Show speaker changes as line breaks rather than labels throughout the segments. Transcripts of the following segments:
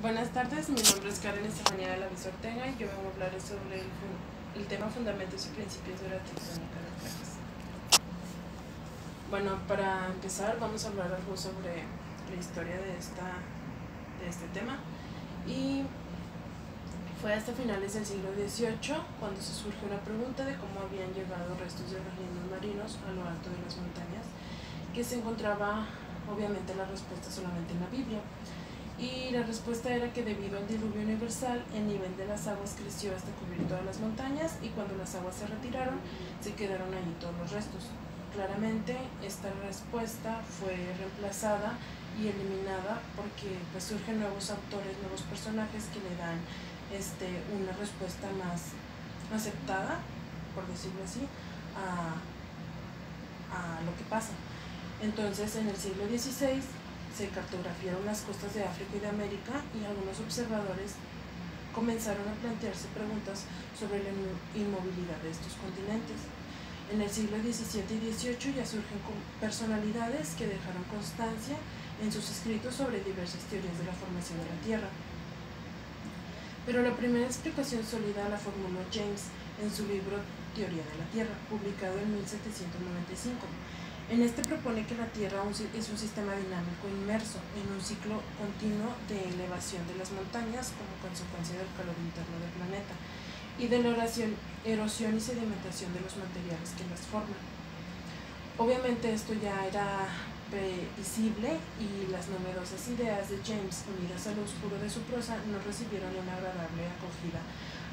Buenas tardes, mi nombre es Karen Estefanía de la Viz Ortega y yo vengo a hablar sobre el tema fundamentos y principios de la tectónica de placas. Bueno, para empezar vamos a hablar algo sobre la historia de este tema, y fue hasta finales del siglo XVIII cuando se surgió una pregunta de cómo habían llegado restos de organismos marinos a lo alto de las montañas, que se encontraba obviamente la respuesta solamente en la Biblia. Y la respuesta era que debido al diluvio universal, el nivel de las aguas creció hasta cubrir todas las montañas, y cuando las aguas se retiraron, se quedaron allí todos los restos. Claramente esta respuesta fue reemplazada y eliminada porque pues surgen nuevos autores, nuevos personajes que le dan una respuesta más aceptada, por decirlo así, a lo que pasa. Entonces, en el siglo XVI se cartografiaron las costas de África y de América, y algunos observadores comenzaron a plantearse preguntas sobre la inmovilidad de estos continentes. En el siglo XVII y XVIII ya surgen personalidades que dejaron constancia en sus escritos sobre diversas teorías de la formación de la Tierra. Pero la primera explicación sólida la formuló James en su libro Teoría de la Tierra, publicado en 1795. En este propone que la Tierra es un sistema dinámico inmerso en un ciclo continuo de elevación de las montañas como consecuencia del calor interno del planeta y de la erosión y sedimentación de los materiales que las forman. Obviamente esto ya era previsible, y las novedosas ideas de James, unidas a lo oscuro de su prosa, no recibieron una agradable acogida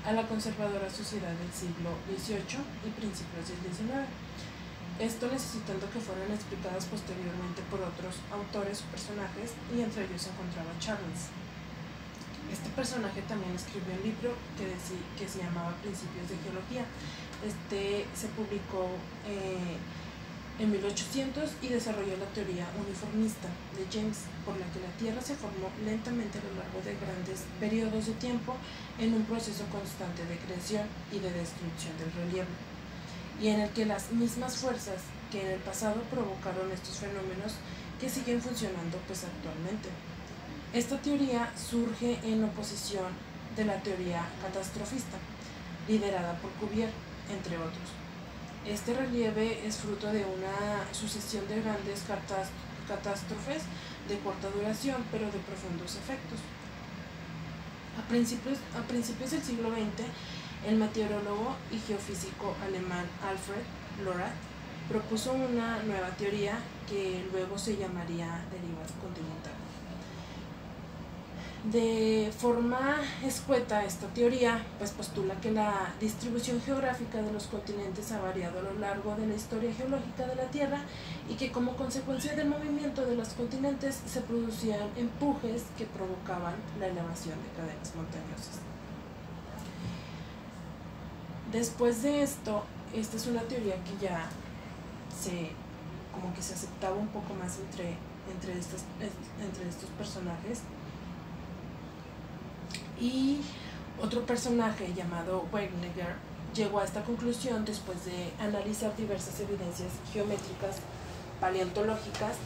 a la conservadora sociedad del siglo XVIII y principios del XIX. Esto necesitando que fueran explicadas posteriormente por otros autores o personajes, y entre ellos se encontraba Charles. Este personaje también escribió un libro que se llamaba Principios de Geología. Se publicó en 1800 y desarrolló la teoría uniformista de James, por la que la Tierra se formó lentamente a lo largo de grandes periodos de tiempo en un proceso constante de creación y de destrucción del relieve, y en el que las mismas fuerzas que en el pasado provocaron estos fenómenos que siguen funcionando pues actualmente. Esta teoría surge en oposición de la teoría catastrofista, liderada por Cuvier, entre otros. Este relieve es fruto de una sucesión de grandes catástrofes de corta duración, pero de profundos efectos. A principios del siglo XX, el meteorólogo y geofísico alemán Alfred Lorath propuso una nueva teoría que luego se llamaría deriva continental. De forma escueta, esta teoría pues postula que la distribución geográfica de los continentes ha variado a lo largo de la historia geológica de la Tierra, y que como consecuencia del movimiento de los continentes se producían empujes que provocaban la elevación de cadenas montañosas. Después de esto, esta es una teoría que ya se aceptaba un poco más entre estos personajes. Y otro personaje llamado Wegener llegó a esta conclusión después de analizar diversas evidencias geométricas paleontológicas,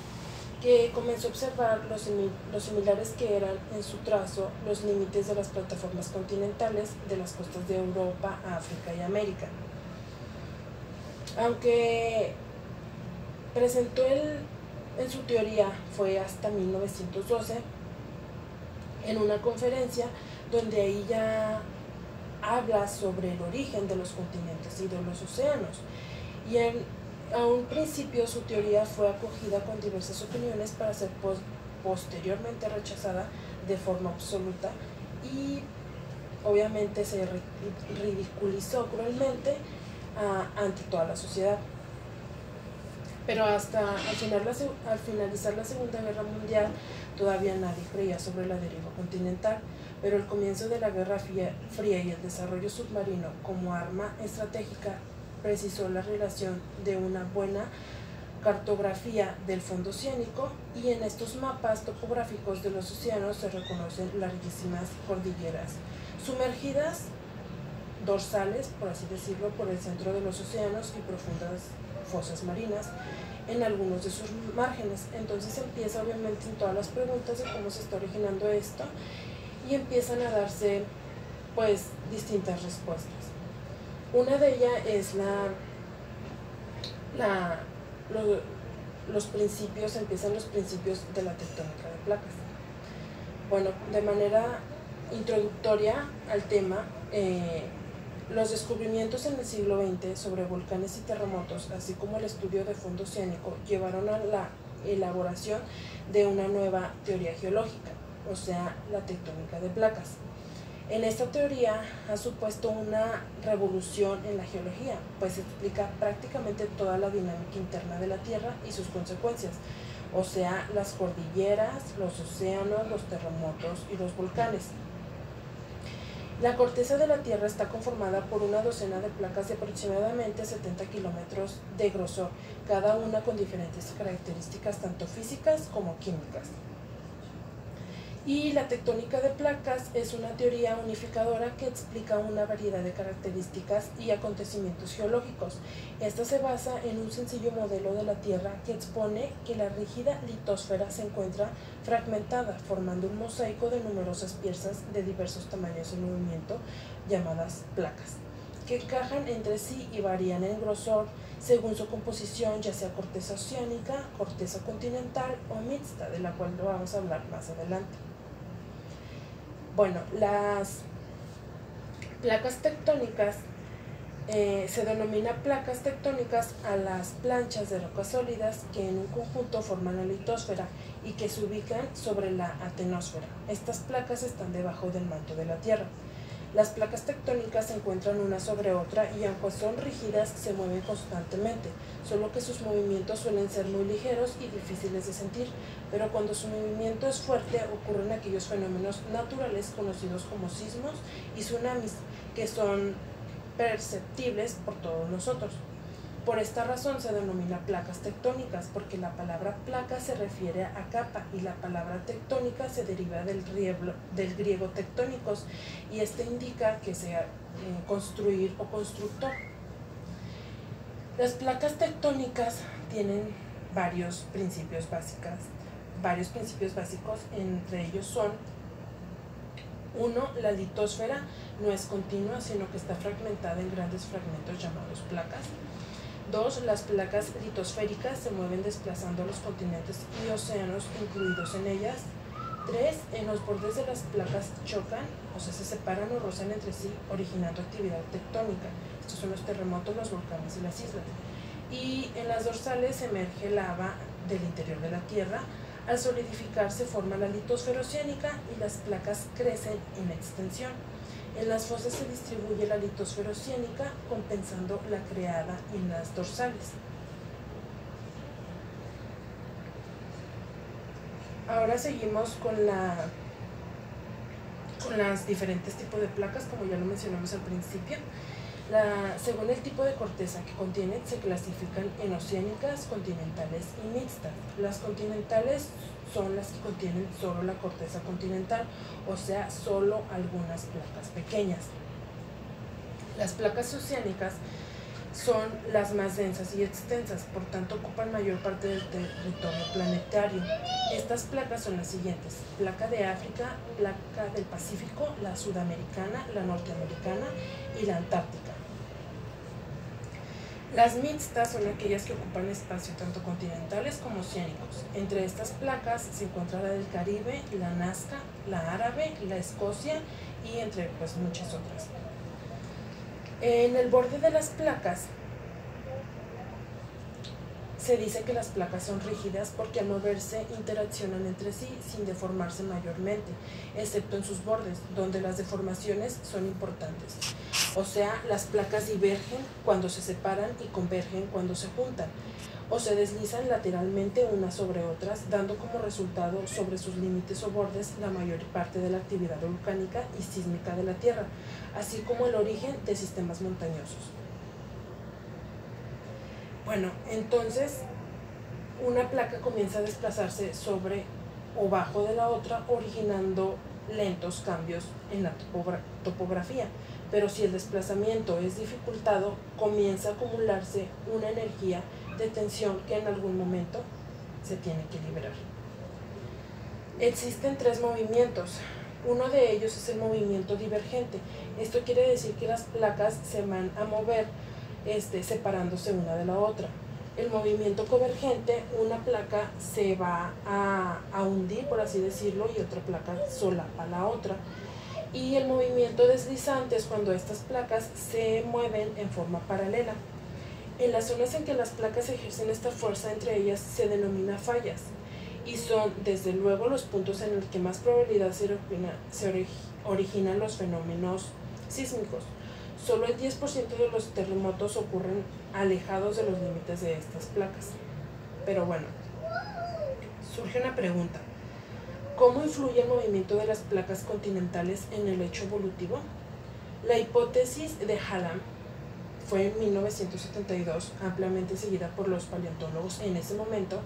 que comenzó a observar los similares que eran en su trazo los límites de las plataformas continentales de las costas de Europa, África y América. Aunque presentó en su teoría fue hasta 1912, en una conferencia donde ahí ya habla sobre el origen de los continentes y de los océanos, y a un principio su teoría fue acogida con diversas opiniones para ser posteriormente rechazada de forma absoluta, y obviamente se ridiculizó cruelmente ante toda la sociedad. Pero hasta al finalizar la Segunda Guerra Mundial todavía nadie creía sobre la deriva continental, pero el comienzo de la Guerra Fría y el desarrollo submarino como arma estratégica precisó la relación de una buena cartografía del fondo oceánico, y en estos mapas topográficos de los océanos se reconocen larguísimas cordilleras sumergidas, dorsales, por así decirlo, por el centro de los océanos, y profundas fosas marinas en algunos de sus márgenes. Entonces empieza obviamente en todas las preguntas de cómo se está originando esto, y empiezan a darse pues distintas respuestas. Una de ellas es los principios, empiezan los principios de la tectónica de placas. Bueno, de manera introductoria al tema, los descubrimientos en el siglo XX sobre volcanes y terremotos, así como el estudio de fondo oceánico, llevaron a la elaboración de una nueva teoría geológica, o sea, la tectónica de placas. En esta teoría ha supuesto una revolución en la geología, pues explica prácticamente toda la dinámica interna de la Tierra y sus consecuencias, o sea, las cordilleras, los océanos, los terremotos y los volcanes. La corteza de la Tierra está conformada por una docena de placas de aproximadamente 70 kilómetros de grosor, cada una con diferentes características tanto físicas como químicas. Y la tectónica de placas es una teoría unificadora que explica una variedad de características y acontecimientos geológicos. Esta se basa en un sencillo modelo de la Tierra que expone que la rígida litosfera se encuentra fragmentada, formando un mosaico de numerosas piezas de diversos tamaños y movimiento, llamadas placas, que encajan entre sí y varían en grosor según su composición, ya sea corteza oceánica, corteza continental o mixta, de la cual lo vamos a hablar más adelante. Bueno, las placas tectónicas, se denomina placas tectónicas a las planchas de rocas sólidas que en un conjunto forman la litosfera y que se ubican sobre la atenosfera. Estas placas están debajo del manto de la Tierra. Las placas tectónicas se encuentran una sobre otra y aunque son rígidas se mueven constantemente, solo que sus movimientos suelen ser muy ligeros y difíciles de sentir, pero cuando su movimiento es fuerte ocurren aquellos fenómenos naturales conocidos como sismos y tsunamis, que son perceptibles por todos nosotros. Por esta razón se denomina placas tectónicas, porque la palabra placa se refiere a capa y la palabra tectónica se deriva del griego tectónicos, y este indica que sea construir o constructor. Las placas tectónicas tienen varios principios básicos, entre ellos son: 1. La litosfera no es continua, sino que está fragmentada en grandes fragmentos llamados placas. 2. Las placas litosféricas se mueven desplazando los continentes y océanos incluidos en ellas. 3. En los bordes de las placas chocan, o sea, se separan o rozan entre sí, originando actividad tectónica. Estos son los terremotos, los volcanes y las islas. Y en las dorsales emerge lava del interior de la Tierra. Al solidificarse forma la litosfera oceánica y las placas crecen en extensión. En las fosas se distribuye la litosfera oceánica, compensando la creada en las dorsales. Ahora seguimos con las diferentes tipos de placas, como ya lo mencionamos al principio. Según el tipo de corteza que contienen, se clasifican en oceánicas, continentales y mixtas. Las continentales son las que contienen solo la corteza continental, o sea, solo algunas placas pequeñas. Las placas oceánicas son las más densas y extensas, por tanto ocupan mayor parte del territorio planetario. Estas placas son las siguientes: placa de África, placa del Pacífico, la sudamericana, la norteamericana y la antártica. Las mixtas son aquellas que ocupan espacio tanto continentales como oceánicos. Entre estas placas se encuentra la del Caribe, la Nazca, la árabe, la Escocia y entre muchas otras. En el borde de las placas se dice que las placas son rígidas porque al moverse interaccionan entre sí sin deformarse mayormente, excepto en sus bordes, donde las deformaciones son importantes. O sea, las placas divergen cuando se separan y convergen cuando se juntan, o se deslizan lateralmente unas sobre otras, dando como resultado sobre sus límites o bordes la mayor parte de la actividad volcánica y sísmica de la Tierra, así como el origen de sistemas montañosos. Bueno, entonces una placa comienza a desplazarse sobre o bajo de la otra, originando lentos cambios en la topografía. Pero si el desplazamiento es dificultado, comienza a acumularse una energía de tensión que en algún momento se tiene que liberar. Existen tres movimientos Uno de ellos es el movimiento divergente. Esto quiere decir que las placas se van a mover separándose una de la otra. El movimiento convergente, una placa se va a hundir, por así decirlo, y otra placa solapa a la otra. Y el movimiento deslizante es cuando estas placas se mueven en forma paralela. En las zonas en que las placas ejercen esta fuerza entre ellas se denomina fallas, y son desde luego los puntos en los que más probabilidad se originan los fenómenos sísmicos. Solo el 10% de los terremotos ocurren alejados de los límites de estas placas. Pero bueno, surge una pregunta. ¿Cómo influye el movimiento de las placas continentales en el hecho evolutivo? La hipótesis de Hallam fue en 1972 ampliamente seguida por los paleontólogos en ese momento.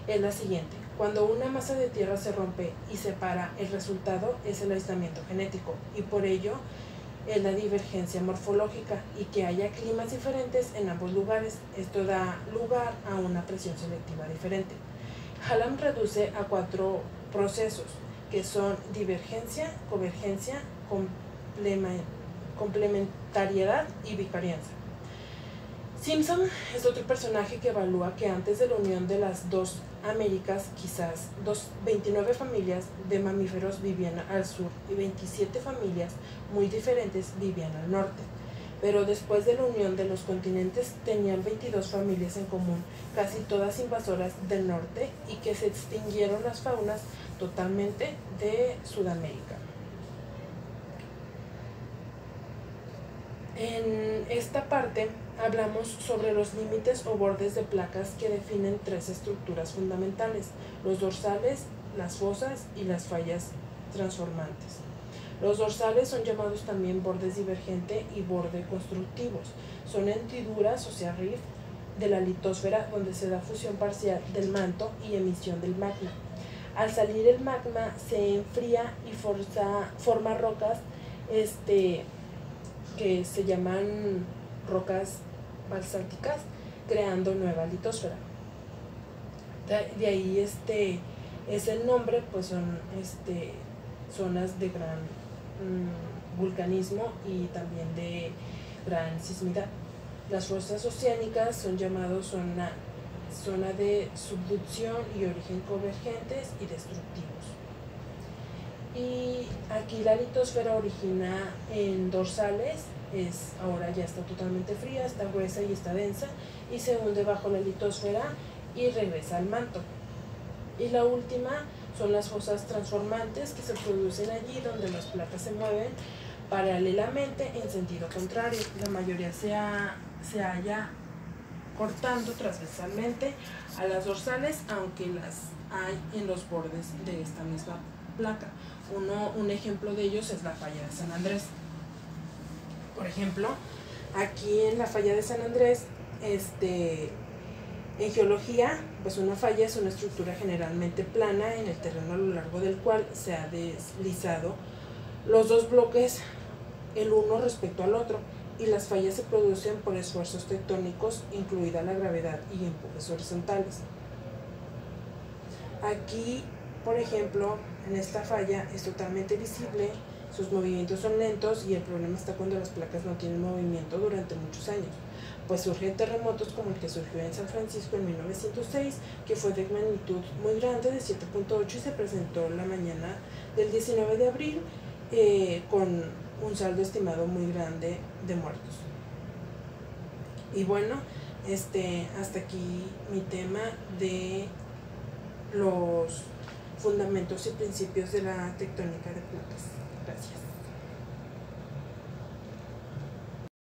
Es la siguiente: cuando una masa de tierra se rompe y separa, el resultado es el aislamiento genético, y por ello es la divergencia morfológica, y que haya climas diferentes en ambos lugares. Esto da lugar a una presión selectiva diferente. Hallam reduce a 4 procesos, que son divergencia, convergencia, complementariedad y bivarianza. Simpson es otro personaje que evalúa que antes de la unión de las dos Américas, quizás 29 familias de mamíferos vivían al sur y 27 familias muy diferentes vivían al norte. Pero después de la unión de los continentes tenían 22 familias en común, casi todas invasoras del norte, y que se extinguieron las faunas totalmente de Sudamérica. En esta parte hablamos sobre los límites o bordes de placas que definen 3 estructuras fundamentales: los dorsales, las fosas y las fallas transformantes. Los dorsales son llamados también bordes divergente y borde constructivos. Son hendiduras, o sea, rift, de la litosfera, donde se da fusión parcial del manto y emisión del magma. Al salir el magma se enfría y forma rocas que se llaman rocas basálticas, creando nueva litosfera. De ahí es el nombre, pues son zonas de gran vulcanismo y también de gran sismidad. Las fosas oceánicas son llamados zona de subducción y origen convergentes y destructivos. Y aquí la litosfera origina en dorsales, ahora ya está totalmente fría, está gruesa y está densa, y se hunde bajo la litosfera y regresa al manto. Y la última son las fosas transformantes, que se producen allí donde las placas se mueven paralelamente en sentido contrario. La mayoría se halla cortando transversalmente a las dorsales, aunque las hay en los bordes de esta misma placa. Un ejemplo de ellos es la falla de San Andrés. Por ejemplo, aquí en la falla de San Andrés, en geología, pues una falla es una estructura generalmente plana en el terreno a lo largo del cual se ha deslizado los dos bloques el uno respecto al otro, y las fallas se producen por esfuerzos tectónicos, incluida la gravedad y empujes horizontales. Aquí, por ejemplo, en esta falla es totalmente visible, sus movimientos son lentos, y el problema está cuando las placas no tienen movimiento durante muchos años, pues surgen terremotos como el que surgió en San Francisco en 1906, que fue de magnitud muy grande, de 7.8, y se presentó la mañana del 19 de abril con un saldo estimado muy grande de muertos. Y bueno, hasta aquí mi tema de los fundamentos y principios de la tectónica de placas. Gracias.